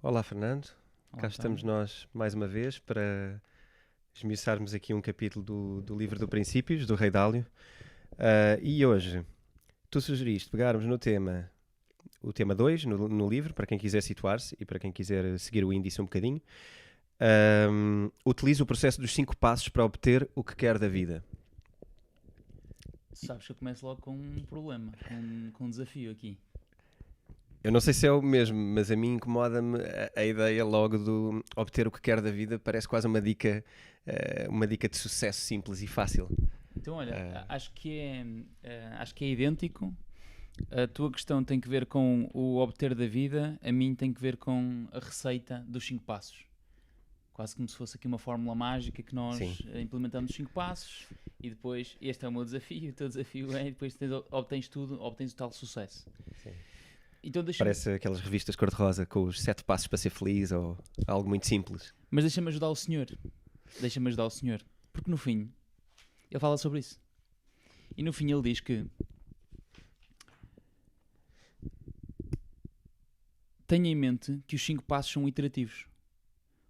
Olá, Fernando. Olá, Cá estamos António. nós mais uma vez para esmiuçarmos aqui um capítulo do livro do Princípios, do Rei Dálio. E hoje, tu sugeriste pegarmos no tema, o tema 2 no livro, para quem quiser situar-se e para quem quiser seguir o índice um bocadinho. Utiliza o processo dos 5 passos para obter o que quer da vida. Sabes que eu começo logo com um problema, com um desafio aqui. Eu não sei se é o mesmo, mas a mim incomoda-me a ideia logo do obter o que quer da vida. Parece quase uma dica de sucesso simples e fácil. Então, olha, Ah, acho que é idêntico. A tua questão tem que ver com o obter da vida, a mim tem que ver com a receita dos 5 passos. Quase como se fosse aqui uma fórmula mágica que sim. nós implementamos 5 passos e depois este é o meu desafio, o teu desafio é e depois obtens tudo, obtens o tal sucesso. Sim. Então deixa-me, Parece aquelas revistas cor-de-rosa com os 7 passos para ser feliz ou algo muito simples. mas deixa-me ajudar o senhor. Deixa-me ajudar o senhor. Porque no fim, ele fala sobre isso. E no fim ele diz que tenha em mente que os 5 passos são iterativos.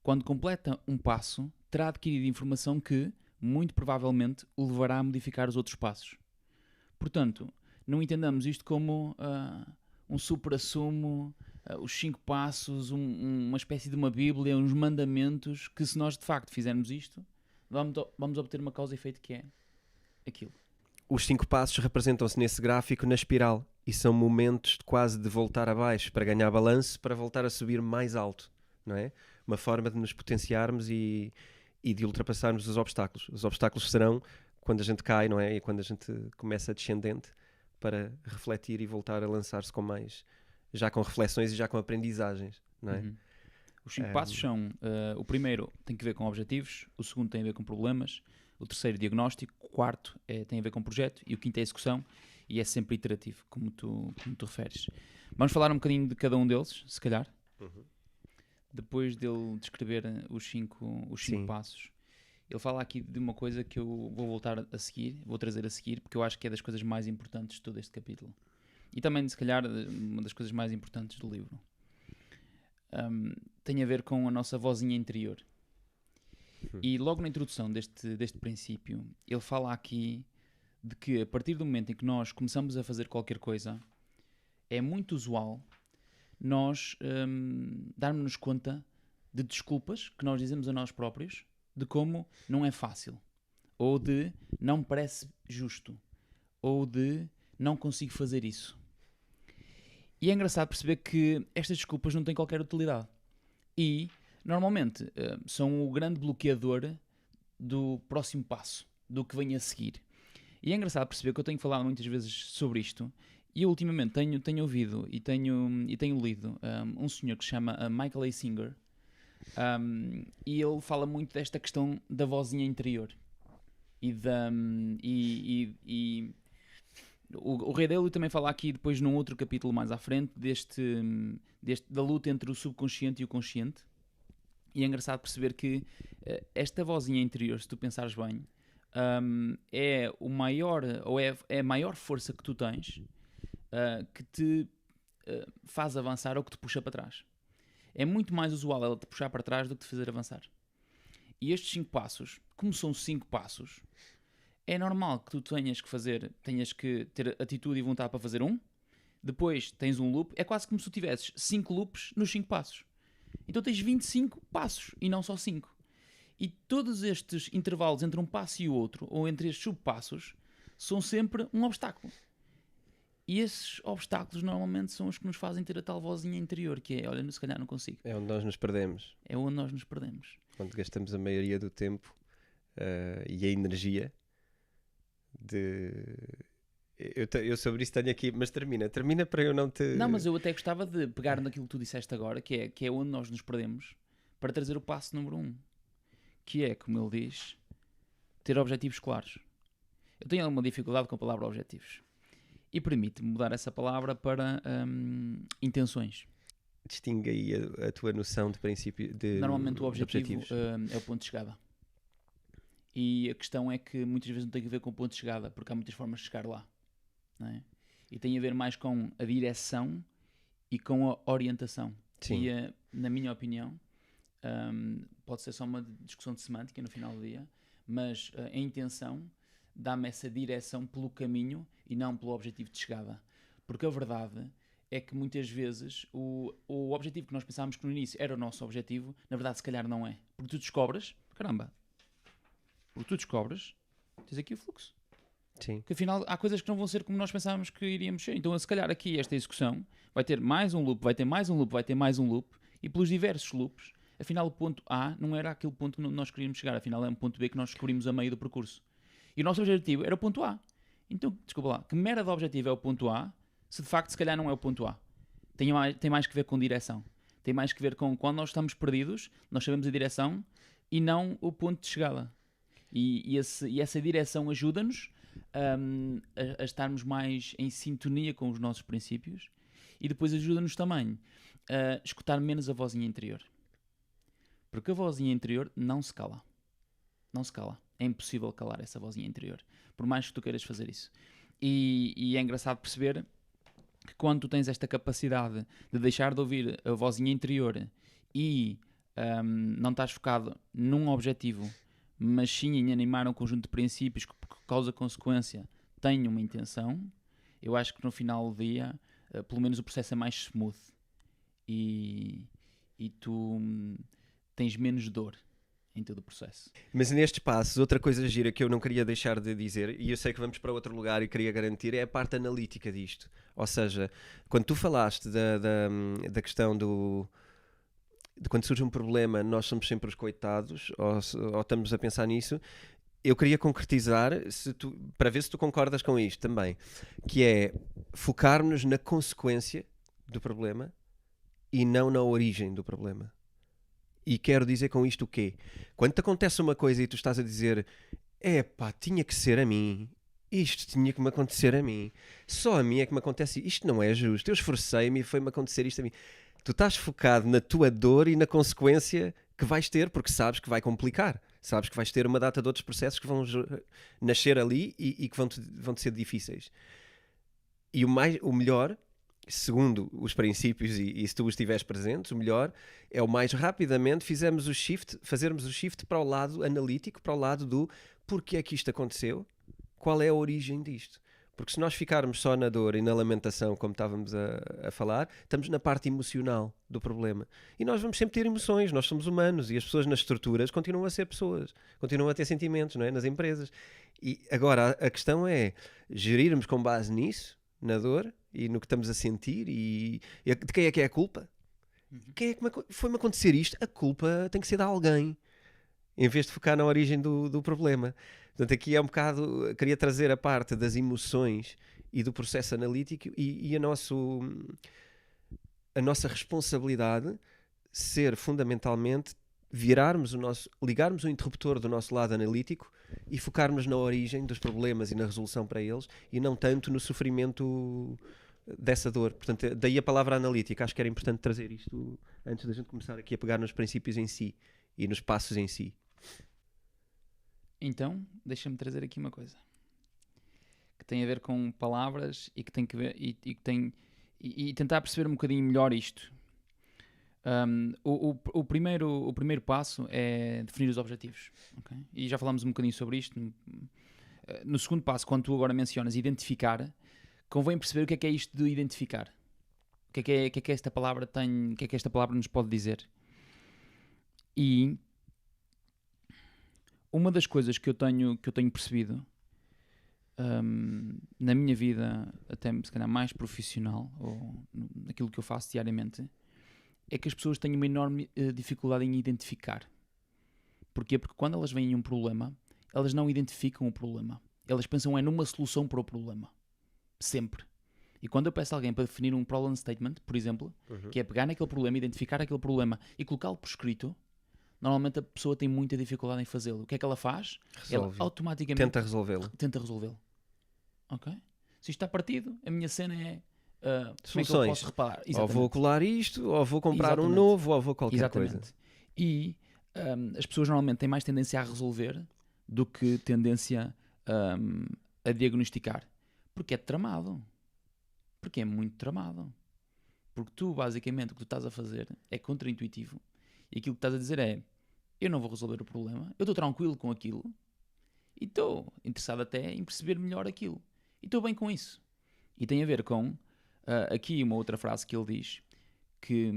Quando completa um passo, terá adquirido informação que, muito provavelmente, o levará a modificar os outros passos. Portanto, não entendamos isto como um supra-sumo, os 5 passos, uma espécie de uma bíblia, uns mandamentos, que se nós de facto fizermos isto, vamos obter uma causa e efeito que é aquilo. Os 5 passos representam-se nesse gráfico na espiral e são momentos de quase de voltar abaixo para ganhar balanço, para voltar a subir mais alto, não é? Uma forma de nos potenciarmos e de ultrapassarmos os obstáculos. Os obstáculos serão quando a gente cai, não é? E quando a gente começa descendente para refletir e voltar a lançar-se com mais, já com reflexões e já com aprendizagens, não é? Uhum. Os 5 passos são: o primeiro tem que ver com objetivos, o segundo tem a ver com problemas, o terceiro diagnóstico, o quarto tem a ver com projeto e o quinto é execução e é sempre iterativo, como tu referes. Vamos falar um bocadinho de cada um deles, se calhar, Uhum. depois dele descrever os cinco Sim, passos. Ele fala aqui de uma coisa que eu vou voltar a seguir, vou trazer a seguir, porque eu acho que é das coisas mais importantes de todo este capítulo. E também, se calhar, uma das coisas mais importantes do livro. Tem a ver com a nossa vozinha interior. E logo na introdução deste princípio, ele fala aqui de que a partir do momento em que nós começamos a fazer qualquer coisa, é muito usual nós darmos-nos conta de desculpas que nós dizemos a nós próprios de como não é fácil, ou de não me parece justo, ou de não consigo fazer isso. E é engraçado perceber que estas desculpas não têm qualquer utilidade. E, normalmente, são o grande bloqueador do próximo passo, do que vem a seguir. E é engraçado perceber que eu tenho falado muitas vezes sobre isto. E eu ultimamente tenho ouvido e tenho lido um senhor que se chama Michael A. Singer. E ele fala muito desta questão da vozinha interior. E da. E o Rei Délio também fala aqui depois num outro capítulo mais à frente da luta entre o subconsciente e o consciente. E é engraçado perceber que esta vozinha interior, se tu pensares bem, é o maior, ou é a maior força que tu tens que te faz avançar ou que te puxa para trás. É muito mais usual ela te puxar para trás do que te fazer avançar. E estes 5 passos, como são 5 passos, é normal que tu tenhas que ter atitude e vontade para fazer um, depois tens um loop, é quase como se tu tivesses 5 loops nos 5 passos. Então tens 25 passos e não só 5. E todos estes intervalos entre um passo e o outro, ou entre estes subpassos, são sempre um obstáculo. E esses obstáculos normalmente são os que nos fazem ter a tal vozinha interior, que é, olha, se calhar não consigo. é onde nós nos perdemos, É onde nós nos perdemos. onde gastamos a maioria do tempo e a energia de. Eu sobre isso tenho aqui, mas termina para eu não Não, te. mas eu até gostava de pegar naquilo que tu disseste agora, que é onde nós nos perdemos, para trazer o passo número 1, que é, como ele diz, ter objetivos claros. Eu tenho alguma dificuldade com a palavra objetivos. E permite-me mudar essa palavra para intenções. Distingue aí a tua noção de princípio Normalmente o de objetivo objetivos. é o ponto de chegada. E a questão é que muitas vezes não tem a ver com o ponto de chegada, porque há muitas formas de chegar lá. Não é? E tem a ver mais com a direção e com a orientação. Sim. na minha opinião, pode ser só uma discussão de semântica no final do dia, mas a intenção dá-me essa direção pelo caminho e não pelo objetivo de chegada. Porque a verdade é que muitas vezes o objetivo que nós pensávamos que no início era o nosso objetivo, na verdade se calhar não é. Porque tu descobres, tens aqui o fluxo. Sim. Que afinal há coisas que não vão ser como nós pensávamos que iríamos ser. Então se calhar aqui esta execução vai ter mais um loop, vai ter mais um loop, vai ter mais um loop, e pelos diversos loops, afinal o ponto A não era aquele ponto que nós queríamos chegar, afinal é um ponto B que nós descobrimos a meio do percurso. E o nosso objetivo era o ponto A. Então, desculpa lá, que merda de objetivo é o ponto A, se de facto se calhar não é o ponto A? Tem mais que ver com direção. Tem mais que ver com quando nós estamos perdidos, nós sabemos a direção e não o ponto de chegada. E essa direção ajuda-nos a estarmos mais em sintonia com os nossos princípios e depois ajuda-nos também a escutar menos a vozinha interior. Porque a vozinha interior não se cala. Não se cala. É impossível calar essa vozinha interior, por mais que tu queiras fazer isso. E é engraçado perceber que quando tu tens esta capacidade de deixar de ouvir a vozinha interior e não estás focado num objetivo, mas sim em animar um conjunto de princípios que, por causa-consequência, têm uma intenção, eu acho que no final do dia, pelo menos o processo é mais smooth e tu tens menos dor em todo o processo. Mas nestes passos, outra coisa gira que eu não queria deixar de dizer, e eu sei que vamos para outro lugar e queria garantir, é a parte analítica disto. Ou seja, quando tu falaste da questão de quando surge um problema, nós somos sempre os coitados, ou estamos a pensar nisso, eu queria concretizar, para ver se tu concordas com isto também, que é focar-nos na consequência do problema e não na origem do problema. E quero dizer com isto o quê? Quando te acontece uma coisa e tu estás a dizer epá, tinha que ser a mim, isto tinha que me acontecer a mim, só a mim é que me acontece, isto não é justo, eu esforcei-me e foi-me acontecer isto a mim. Tu estás focado na tua dor e na consequência que vais ter, porque sabes que vai complicar. Sabes que vais ter uma data de outros processos que vão nascer ali e que vão-te ser difíceis. E o melhor, segundo os princípios e se tu os estiveres presentes, o melhor é o mais rapidamente fazermos o shift para o lado analítico, para o lado do porquê é que isto aconteceu, qual é a origem disto. Porque se nós ficarmos só na dor e na lamentação, como estávamos a falar, estamos na parte emocional do problema. E nós vamos sempre ter emoções, nós somos humanos e as pessoas nas estruturas continuam a ser pessoas, continuam a ter sentimentos, não é? Nas empresas. E agora a questão é gerirmos com base nisso, na dor e no que estamos a sentir e de quem é que é a culpa? Quem é que foi-me acontecer isto? A culpa tem que ser de alguém, em vez de focar na origem do problema. Portanto, aqui é um bocado, queria trazer a parte das emoções e do processo analítico e a nossa responsabilidade ser fundamentalmente ligarmos o interruptor do nosso lado analítico e focarmos na origem dos problemas e na resolução para eles e não tanto no sofrimento dessa dor. Portanto, daí a palavra analítica. Acho que era importante trazer isto antes da gente começar aqui a pegar nos princípios em si e nos passos em si. Então, deixa-me trazer aqui uma coisa que tem a ver com palavras e que tem que ver e tentar perceber um bocadinho melhor isto. O primeiro passo é definir os objetivos, okay? E já falámos um bocadinho sobre isto. No segundo passo, quando tu agora mencionas identificar, convém perceber o que é isto de identificar. O que é que esta palavra tem, o que é que esta palavra nos pode dizer. E uma das coisas que eu tenho percebido na minha vida, até se calhar mais profissional, ou naquilo que eu faço diariamente, é que as pessoas têm uma enorme dificuldade em identificar. Porquê? Porque quando elas veem um problema, elas não identificam o problema. Elas pensam numa solução para o problema. Sempre. E quando eu peço a alguém para definir um problem statement, por exemplo, que é pegar naquele problema, identificar aquele problema e colocá-lo por escrito, normalmente a pessoa tem muita dificuldade em fazê-lo. O que é que ela faz? Ela automaticamente tenta resolvê-lo. Ok? Se isto está partido, a minha cena é soluções. Como é que eu posso reparar? Ou vou colar isto, ou vou comprar um novo, ou vou qualquer coisa. E as pessoas normalmente têm mais tendência a resolver do que tendência a diagnosticar. Porque é tramado. Porque é muito tramado. Porque tu, basicamente, o que tu estás a fazer é contraintuitivo. E aquilo que estás a dizer é: eu não vou resolver o problema, eu estou tranquilo com aquilo e estou interessado até em perceber melhor aquilo. E estou bem com isso. E tem a ver com aqui uma outra frase que ele diz, que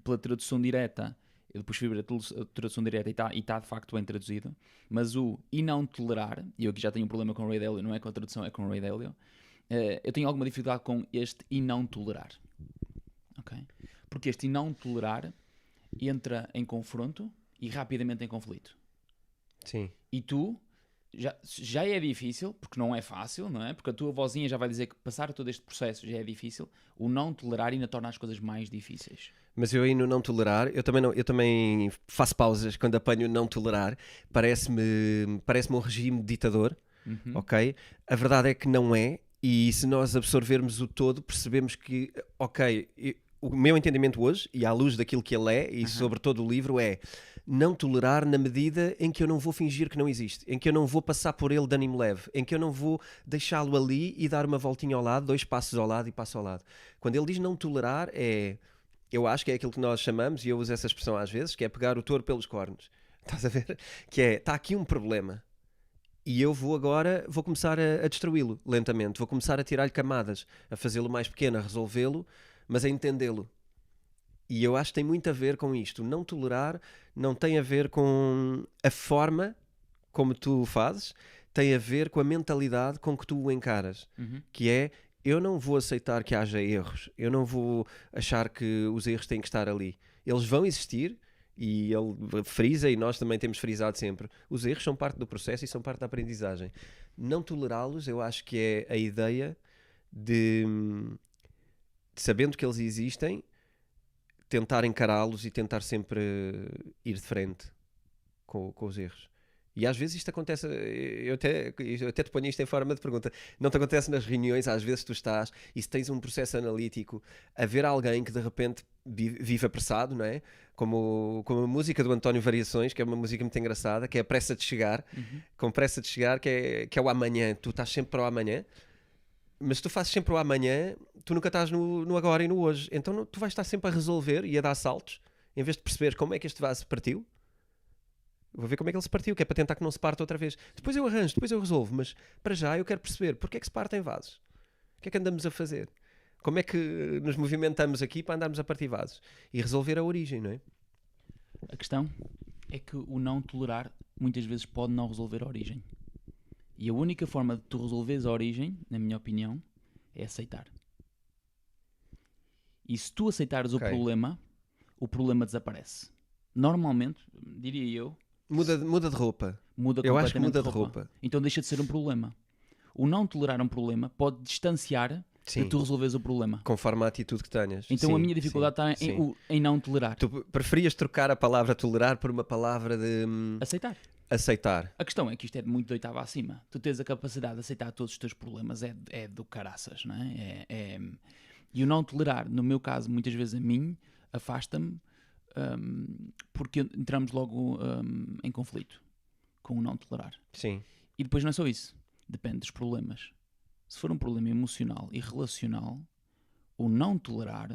pela tradução direta, eu depois fui ver a tradução direta e está de facto bem traduzido, mas o e não tolerar, e eu aqui já tenho um problema com o Ray Dalio, não é com a tradução, é com o Ray Dalio, eu tenho alguma dificuldade com este e não tolerar. Okay? Porque este e não tolerar entra em confronto e rapidamente em conflito. Sim. E tu, já é difícil, porque não é fácil, não é? Porque a tua vozinha já vai dizer que passar todo este processo já é difícil. O não tolerar ainda torna as coisas mais difíceis. Mas eu aí no não tolerar, eu também faço pausas quando apanho o não tolerar. Parece-me um regime ditador, ok? A verdade é que não é, e se nós absorvermos o todo, percebemos que, ok, o meu entendimento hoje, e à luz daquilo que ele é, e sobre todo o livro, é não tolerar na medida em que eu não vou fingir que não existe, em que eu não vou passar por ele de ânimo leve, em que eu não vou deixá-lo ali e dar uma voltinha ao lado, 2 passos ao lado e passo ao lado. Quando ele diz não tolerar, eu acho que é aquilo que nós chamamos, e eu uso essa expressão às vezes, que é pegar o touro pelos cornos. Estás a ver? Que é, está aqui um problema. E eu vou começar a destruí-lo lentamente. Vou começar a tirar-lhe camadas, a fazê-lo mais pequeno, a resolvê-lo, mas a entendê-lo. E eu acho que tem muito a ver com isto. Não tolerar não tem a ver com a forma como tu o fazes, tem a ver com a mentalidade com que tu o encaras. Que é, eu não vou aceitar que haja erros. Eu não vou achar que os erros têm que estar ali. Eles vão existir, e ele frisa, e nós também temos frisado sempre, os erros são parte do processo e são parte da aprendizagem. Não tolerá-los, eu acho que é a ideia de sabendo que eles existem, tentar encará-los e tentar sempre ir de frente com os erros. E às vezes isto acontece, eu até te ponho isto em forma de pergunta, não te acontece nas reuniões, às vezes tu estás e se tens um processo analítico, a ver alguém que de repente vive apressado, não é? Como a música do António Variações, que é uma música muito engraçada, que é a pressa de chegar, com pressa de chegar, que é o amanhã, tu estás sempre para o amanhã, mas tu fazes sempre o amanhã, tu nunca estás no agora e no hoje, então tu vais estar sempre a resolver e a dar saltos, em vez de perceber como é que este vaso partiu. Vou ver como é que ele se partiu, que é para tentar que não se parte outra vez. Depois eu arranjo, depois eu resolvo, mas para já eu quero perceber porque é que se partem vasos. O que é que andamos a fazer? Como é que nos movimentamos aqui para andarmos a partir vasos? E resolver a origem, não é? A questão é que o não tolerar muitas vezes pode não resolver a origem. E a única forma de tu resolveres a origem, na minha opinião, é aceitar. E se tu aceitares o problema desaparece. Normalmente, diria eu, muda de roupa. Muda eu acho que completamente muda de roupa. Então deixa de ser um problema. O não tolerar um problema pode distanciar de tu resolveres o problema. Conforme a atitude que tenhas. Então a minha dificuldade está em não tolerar. Tu preferias trocar a palavra tolerar por uma palavra de... Aceitar. A questão é que isto é muito de oitava acima. Tu tens a capacidade de aceitar todos os teus problemas, é do caraças, não é? E o não tolerar, no meu caso, muitas vezes a mim, afasta-me porque entramos logo em conflito com o não tolerar. Sim. E depois não é só isso. Depende dos problemas. Se for um problema emocional e relacional, o não tolerar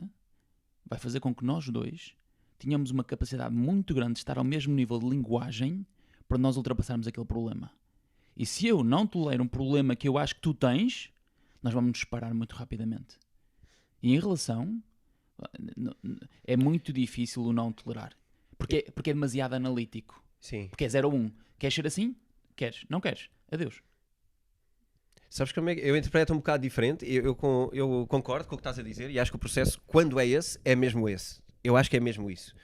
vai fazer com que nós dois tenhamos uma capacidade muito grande de estar ao mesmo nível de linguagem para nós ultrapassarmos aquele problema. E se eu não tolero um problema que eu acho que tu tens, nós vamos nos separar muito rapidamente. E em relação, é muito difícil o não tolerar. Porque é demasiado analítico. Sim. Porque é 0 ou 1. Queres ser assim? Queres. Não queres. Adeus. Sabes como é que eu interpreto um bocado diferente? Eu concordo com o que estás a dizer e acho que o processo, quando é esse, é mesmo esse. Eu acho que é mesmo isso.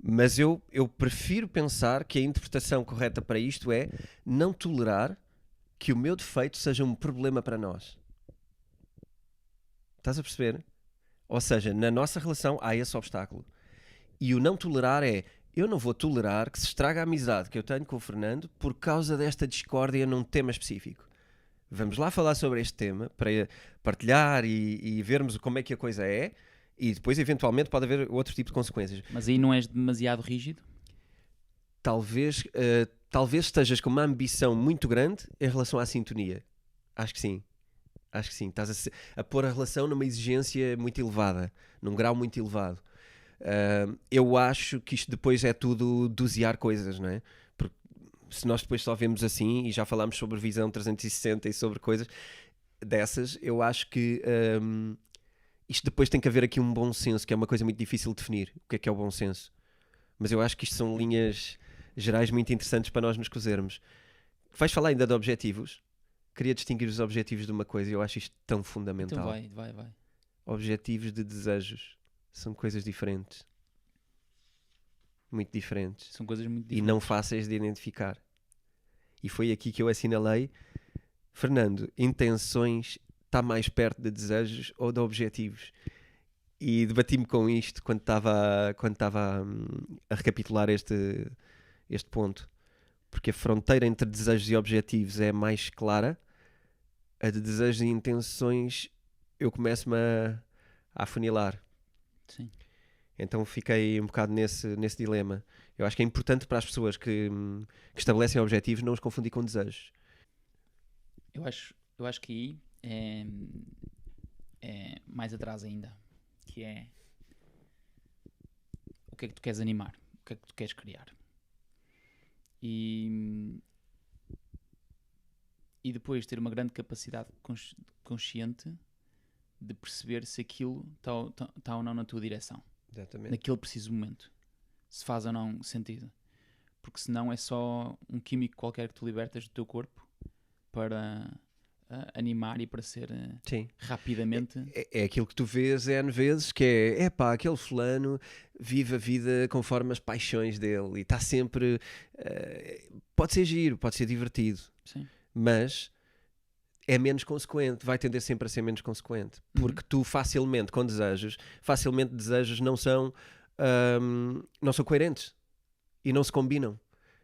Mas eu prefiro pensar que a interpretação correta para isto é não tolerar que o meu defeito seja um problema para nós. Estás a perceber? Ou seja, na nossa relação há esse obstáculo. E o não tolerar é, eu não vou tolerar que se estrague a amizade que eu tenho com o Fernando por causa desta discórdia num tema específico. Vamos lá falar sobre este tema para partilhar e vermos como é que a coisa é. E depois, eventualmente, pode haver outro tipo de consequências. Mas aí não és demasiado rígido? Talvez estejas com uma ambição muito grande em relação à sintonia. Acho que sim. Acho que sim. Estás a pôr a relação numa exigência muito elevada, num grau muito elevado. Eu acho que isto depois é tudo dosear coisas, não é? Porque se nós depois só vemos assim, e já falámos sobre visão 360 e sobre coisas dessas, eu acho que isto depois tem que haver aqui um bom senso, que é uma coisa muito difícil de definir. O que é o bom senso? Mas eu acho que isto são linhas gerais muito interessantes para nós nos cozermos. Vais falar ainda de objetivos? Queria distinguir os objetivos de uma coisa e eu acho isto tão Então fundamental. vai. Objetivos de desejos são coisas diferentes. Muito diferentes. São coisas muito E diferentes. não fáceis de identificar. E foi aqui que eu assinalei, Fernando, intenções está mais perto de desejos ou de objetivos? E debati-me com isto quando estava a recapitular este ponto. Porque a fronteira entre desejos e objetivos é mais clara. A de desejos e intenções eu começo-me a afunilar. Sim. Então fiquei um bocado nesse dilema. Eu acho que é importante para as pessoas que estabelecem objetivos não os confundir com desejos. Eu acho que aí é mais atrás ainda, que é o que é que tu queres animar, o que é que tu queres criar. E depois ter uma grande capacidade consciente de perceber se aquilo está ou não na tua direção. Exatamente. Naquele preciso momento. Se faz ou não sentido. Porque senão é só um químico qualquer que tu libertas do teu corpo para animar e para ser rapidamente. É aquilo que tu vês N vezes, que é pá, aquele fulano vive a vida conforme as paixões dele e está sempre. Pode ser giro, pode ser divertido, Sim. mas é menos consequente, vai tender sempre a ser menos consequente, porque tu facilmente desejos não são coerentes e não se combinam.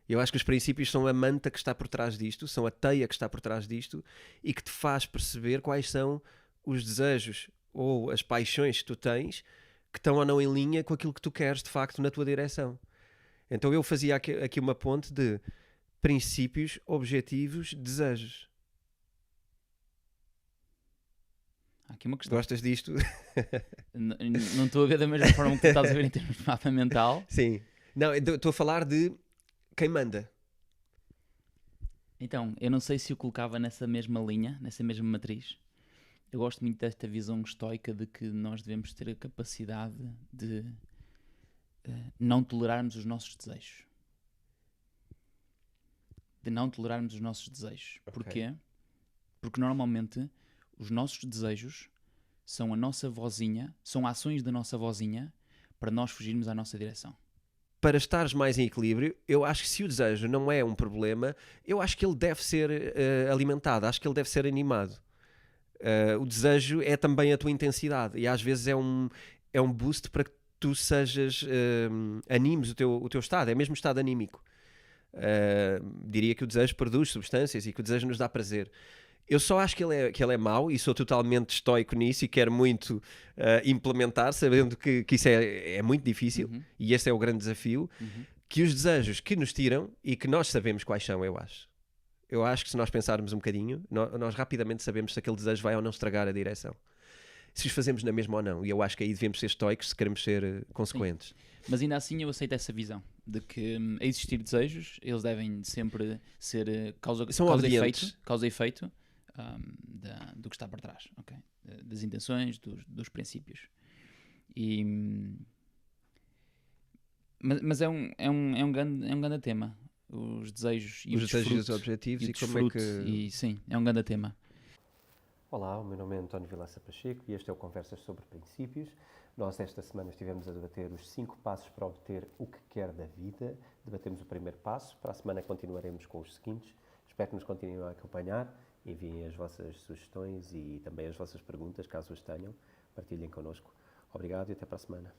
Eu acho que os princípios são a manta que está por trás disto, são a teia que está por trás disto e que te faz perceber quais são os desejos ou as paixões que tu tens que estão ou não em linha com aquilo que tu queres de facto na tua direção. Então eu fazia aqui uma ponte de princípios, objetivos, desejos. Há aqui uma questão. Gostas disto? Não estou a ver da mesma forma que tu estás a ver em termos de mapa mental. Sim. Não, estou a falar de quem manda. Então, eu não sei se o colocava nessa mesma linha, nessa mesma matriz. Eu gosto muito desta visão estoica de que nós devemos ter a capacidade de não tolerarmos os nossos desejos. De não tolerarmos os nossos desejos. Ok. Porquê? Porque normalmente os nossos desejos são a nossa vozinha, são ações da nossa vozinha para nós fugirmos à nossa direção. Para estares mais em equilíbrio, eu acho que se o desejo não é um problema, eu acho que ele deve ser alimentado, acho que ele deve ser animado. O desejo é também a tua intensidade e às vezes é um boost para que tu sejas, animes o teu estado, é mesmo estado anímico. Diria que o desejo produz substâncias e que o desejo nos dá prazer. Eu só acho que ele é mau e sou totalmente estoico nisso e quero muito implementar, sabendo que isso é muito difícil e esse é o grande desafio, que os desejos que nos tiram e que nós sabemos quais são, eu acho. Eu acho que se nós pensarmos um bocadinho, nós rapidamente sabemos se aquele desejo vai ou não estragar a direção. Se os fazemos na mesma ou não. E eu acho que aí devemos ser estoicos se queremos ser consequentes. Sim. Mas ainda assim eu aceito essa visão de que a existir desejos, eles devem sempre ser causa e efeito do que está por trás, okay? Das intenções, dos princípios. Mas é um grande tema. Os desejos e os desejos e os objetivos e como é que... E, sim, é um grande tema. Olá, o meu nome é António Vilaça Pacheco e este é o Conversas sobre Princípios. Nós esta semana estivemos a debater os 5 passos para obter o que quer da vida. Debatemos o primeiro passo, para a semana continuaremos com os seguintes. Espero que nos continuem a acompanhar, enviem as vossas sugestões e também as vossas perguntas, caso as tenham. Partilhem connosco. Obrigado e até para a semana.